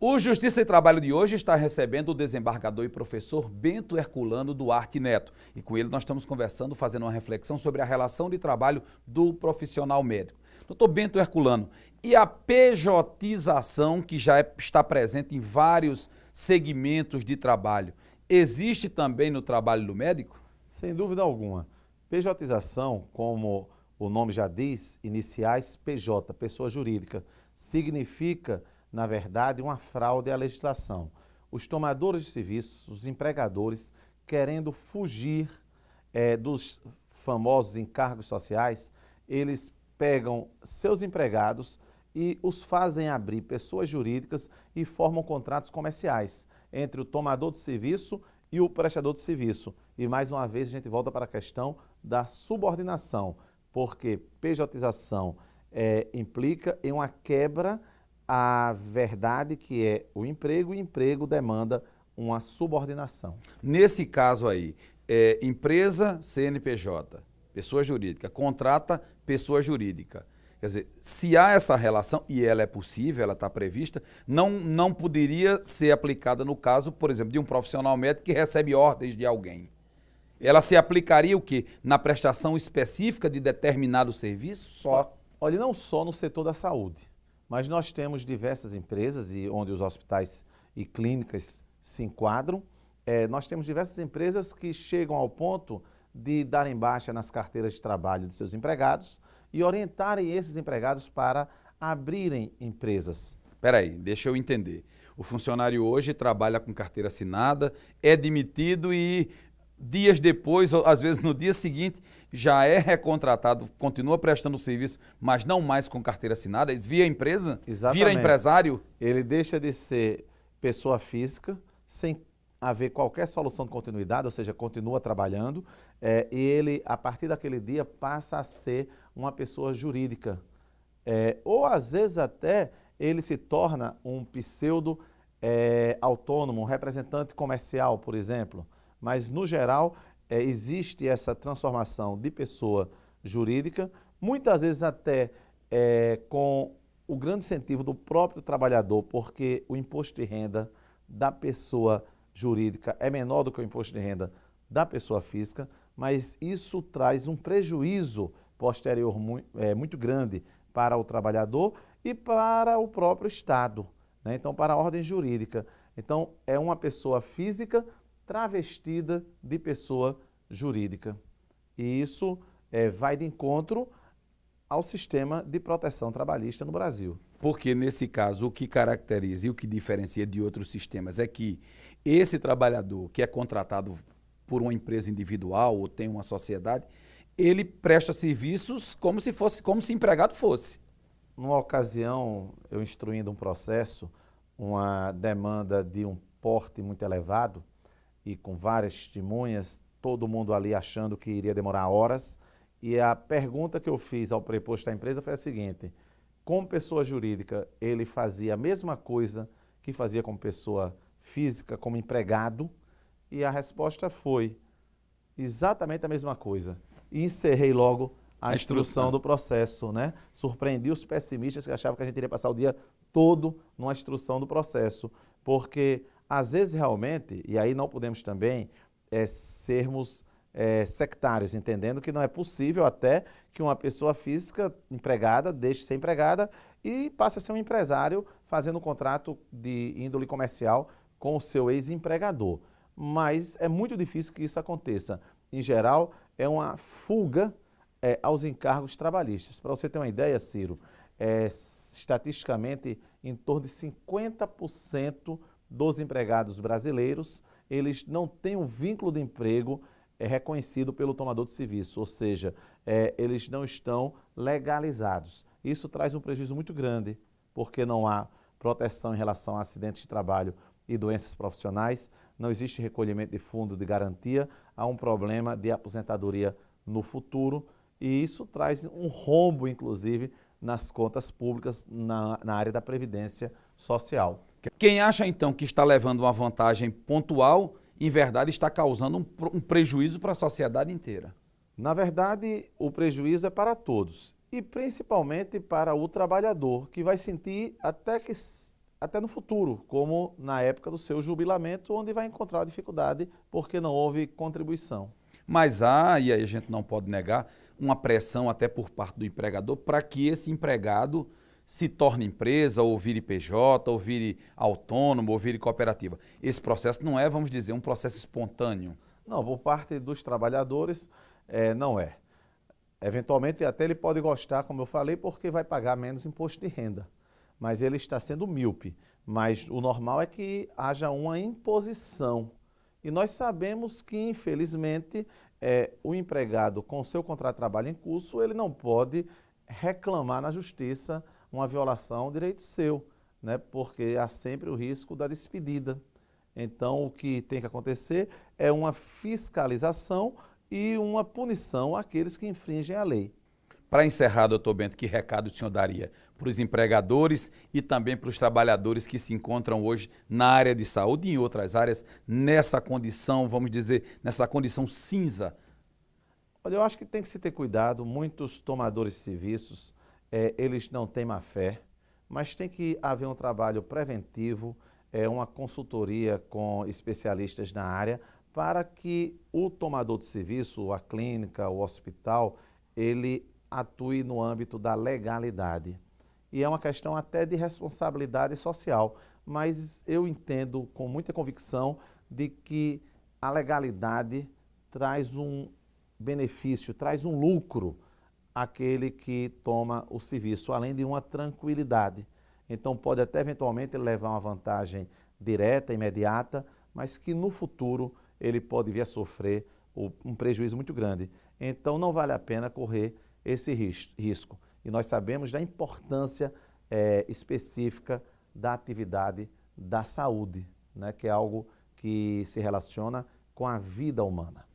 O Justiça e Trabalho de hoje está recebendo o desembargador e professor Bento Herculano Duarte Neto. E com ele nós estamos conversando, fazendo uma reflexão sobre a relação de trabalho do profissional médico. Doutor Bento Herculano, e a pejotização que já está presente em vários segmentos de trabalho, existe também no trabalho do médico? Sem dúvida alguma. Pejotização, como o nome já diz, iniciais PJ, pessoa jurídica, significa, na verdade, uma fraude à legislação. Os tomadores de serviços, os empregadores, querendo fugir dos famosos encargos sociais, eles pegam seus empregados e os fazem abrir pessoas jurídicas e formam contratos comerciais entre o tomador de serviço e o prestador de serviço. E mais uma vez a gente volta para a questão da subordinação, porque pejotização implica em uma quebra à verdade que é o emprego, e emprego demanda uma subordinação. Nesse caso aí, empresa CNPJ, pessoa jurídica, contrata pessoa jurídica. Quer dizer, se há essa relação, e ela é possível, ela está prevista, não poderia ser aplicada no caso, por exemplo, de um profissional médico que recebe ordens de alguém. Ela se aplicaria o quê? Na prestação específica de determinado serviço só? Olha, não só no setor da saúde, mas nós temos diversas empresas e onde os hospitais e clínicas se enquadram. Nós temos diversas empresas que chegam ao ponto de darem baixa nas carteiras de trabalho de seus empregados e orientarem esses empregados para abrirem empresas. Espera aí, deixa eu entender. O funcionário hoje trabalha com carteira assinada, é demitido e dias depois, ou às vezes no dia seguinte, já é recontratado, continua prestando serviço, mas não mais com carteira assinada, via empresa? Exatamente. Vira empresário? Ele deixa de ser pessoa física, sem haver qualquer solução de continuidade, ou seja, continua trabalhando, e ele, a partir daquele dia, passa a ser uma pessoa jurídica. Ou, às vezes, até ele se torna um pseudo autônomo, um representante comercial, por exemplo. Mas, no geral, existe essa transformação de pessoa jurídica, muitas vezes até com o grande incentivo do próprio trabalhador, porque o imposto de renda da pessoa jurídica é menor do que o imposto de renda da pessoa física, mas isso traz um prejuízo posterior muito grande para o trabalhador e para o próprio Estado, né? Então, para a ordem jurídica. Então, é uma pessoa física travestida de pessoa jurídica. E isso vai de encontro ao sistema de proteção trabalhista no Brasil. Porque, nesse caso, o que caracteriza e o que diferencia de outros sistemas é que esse trabalhador que é contratado por uma empresa individual ou tem uma sociedade, ele presta serviços como se empregado fosse. Numa ocasião, eu instruindo um processo, uma demanda de um porte muito elevado e com várias testemunhas, todo mundo ali achando que iria demorar horas, e a pergunta que eu fiz ao preposto da empresa foi a seguinte: como pessoa jurídica, ele fazia a mesma coisa que fazia como pessoa física, como empregado? E a resposta foi exatamente a mesma coisa. E encerrei logo a instrução do processo, né? Surpreendi os pessimistas que achavam que a gente iria passar o dia todo numa instrução do processo, porque às vezes realmente, e aí não podemos também sermos sectários, entendendo que não é possível até que uma pessoa física empregada deixe de ser empregada e passe a ser um empresário fazendo um contrato de índole comercial com o seu ex-empregador. Mas é muito difícil que isso aconteça. Em geral, é uma fuga aos encargos trabalhistas. Para você ter uma ideia, Ciro, estatisticamente, em torno de 50% dos empregados brasileiros, eles não têm um vínculo de emprego reconhecido pelo tomador de serviço, ou seja, eles não estão legalizados. Isso traz um prejuízo muito grande, porque não há proteção em relação a acidentes de trabalho e doenças profissionais, não existe recolhimento de fundos de garantia, há um problema de aposentadoria no futuro e isso traz um rombo, inclusive, nas contas públicas na área da previdência social. Quem acha, então, que está levando uma vantagem pontual, em verdade, está causando um prejuízo para a sociedade inteira. Na verdade, o prejuízo é para todos e principalmente para o trabalhador, que vai sentir até que até no futuro, como na época do seu jubilamento, onde vai encontrar dificuldade porque não houve contribuição. Mas há, e aí a gente não pode negar, uma pressão até por parte do empregador para que esse empregado se torne empresa, ou vire PJ, ou vire autônomo, ou vire cooperativa. Esse processo não é, vamos dizer, um processo espontâneo. Não, por parte dos trabalhadores, não é. Eventualmente até ele pode gostar, como eu falei, porque vai pagar menos imposto de renda. Mas ele está sendo míope. Mas o normal é que haja uma imposição. E nós sabemos que, infelizmente, o empregado com seu contrato de trabalho em curso, ele não pode reclamar na justiça uma violação de direito seu, né? Porque há sempre o risco da despedida. Então, o que tem que acontecer é uma fiscalização e uma punição àqueles que infringem a lei. Para encerrar, doutor Bento, que recado o senhor daria para os empregadores e também para os trabalhadores que se encontram hoje na área de saúde e em outras áreas, nessa condição, vamos dizer, nessa condição cinza? Olha, eu acho que tem que se ter cuidado. Muitos tomadores de serviços, eles não têm má fé, mas tem que haver um trabalho preventivo, uma consultoria com especialistas na área, para que o tomador de serviço, a clínica, o hospital, ele atue no âmbito da legalidade. E é uma questão até de responsabilidade social, mas eu entendo com muita convicção de que a legalidade traz um benefício, traz um lucro àquele que toma o serviço, além de uma tranquilidade. Então pode até eventualmente levar uma vantagem direta, imediata, mas que no futuro ele pode vir a sofrer um prejuízo muito grande. Então não vale a pena correr esse risco. E nós sabemos da importância específica da atividade da saúde, né, que é algo que se relaciona com a vida humana.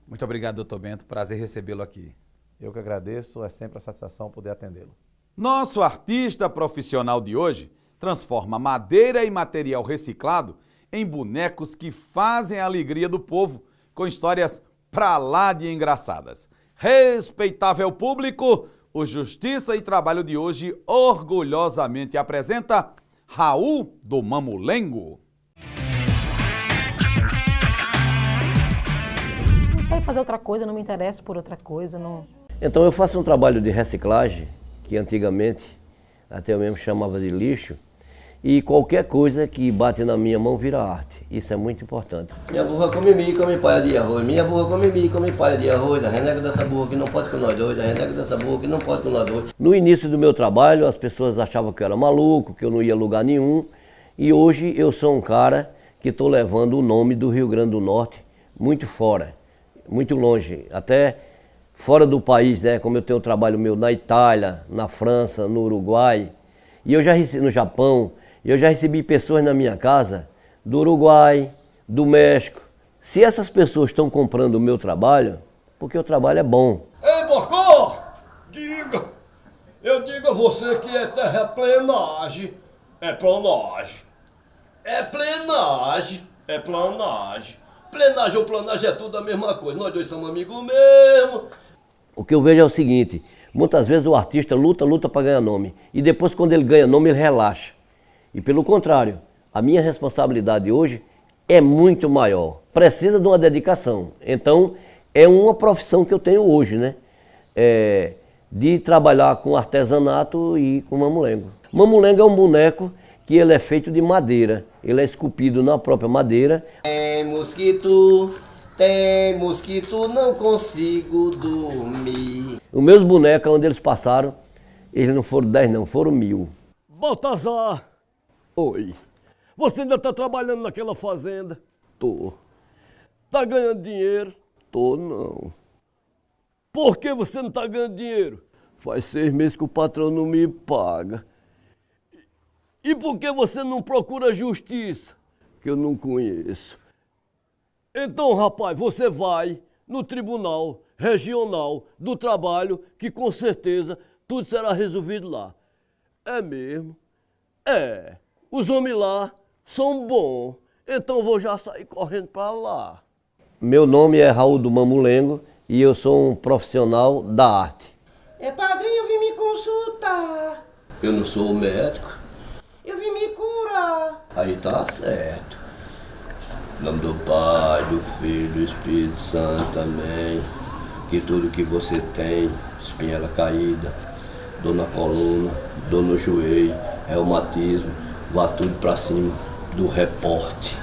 Muito obrigado, doutor Bento. Prazer recebê-lo aqui. Eu que agradeço, é sempre a satisfação poder atendê-lo. Nosso artista profissional de hoje transforma madeira e material reciclado em bonecos que fazem a alegria do povo, com histórias pra lá de engraçadas. Respeitável público, o Justiça e Trabalho de hoje orgulhosamente apresenta Raul do Mamulengo. Não sei fazer outra coisa, não me interesso por outra coisa. Não... Então eu faço um trabalho de reciclagem, que antigamente até eu mesmo chamava de lixo, e qualquer coisa que bate na minha mão vira arte. Isso é muito importante. Minha burra come milho, come palha de arroz. Minha burra come milho, come palha de arroz. A renega dessa burra que não pode com nós dois. A renega dessa burra que não pode com nós dois. No início do meu trabalho, as pessoas achavam que eu era maluco, que eu não ia a lugar nenhum. E hoje eu sou um cara que estou levando o nome do Rio Grande do Norte muito fora, muito longe. Até fora do país, né? Como eu tenho um trabalho meu na Itália, na França, no Uruguai. E eu já recebi no Japão. Eu já recebi pessoas na minha casa do Uruguai, do México. Se essas pessoas estão comprando o meu trabalho, porque o trabalho é bom. Ei, Bocó! Diga! Eu digo a você que é terraplenagem. É planagem. É plenagem. É planagem. Plenagem ou planagem é tudo a mesma coisa. Nós dois somos amigos mesmo. O que eu vejo é o seguinte, muitas vezes o artista luta para ganhar nome. E depois quando ele ganha nome, ele relaxa. E pelo contrário, a minha responsabilidade hoje é muito maior. Precisa de uma dedicação. Então, é uma profissão que eu tenho hoje, né? De trabalhar com artesanato e com mamulengo. Mamulengo é um boneco que ele é feito de madeira. Ele é esculpido na própria madeira. Tem mosquito, não consigo dormir. Os meus bonecos, onde eles passaram, eles não foram 10 não, foram 1000. Baltazar! Oi. Você ainda está trabalhando naquela fazenda? Tô. Tá ganhando dinheiro? Tô não. Por que você não está ganhando dinheiro? Faz 6 meses que o patrão não me paga. E por que você não procura justiça? Que eu não conheço. Então, rapaz, você vai no Tribunal Regional do Trabalho, que com certeza tudo será resolvido lá. É mesmo? É. Os homens lá são bons, então vou já sair correndo para lá. Meu nome é Raul do Mamulengo e eu sou um profissional da arte. Padrinho, eu vim me consultar. Eu não sou médico. Eu vim me curar. Aí tá certo. Em nome do Pai, do Filho, do Espírito Santo também. Que tudo que você tem, espinhela caída, dor na coluna, dor no joelho, reumatismo, vá tudo pra cima do reporte.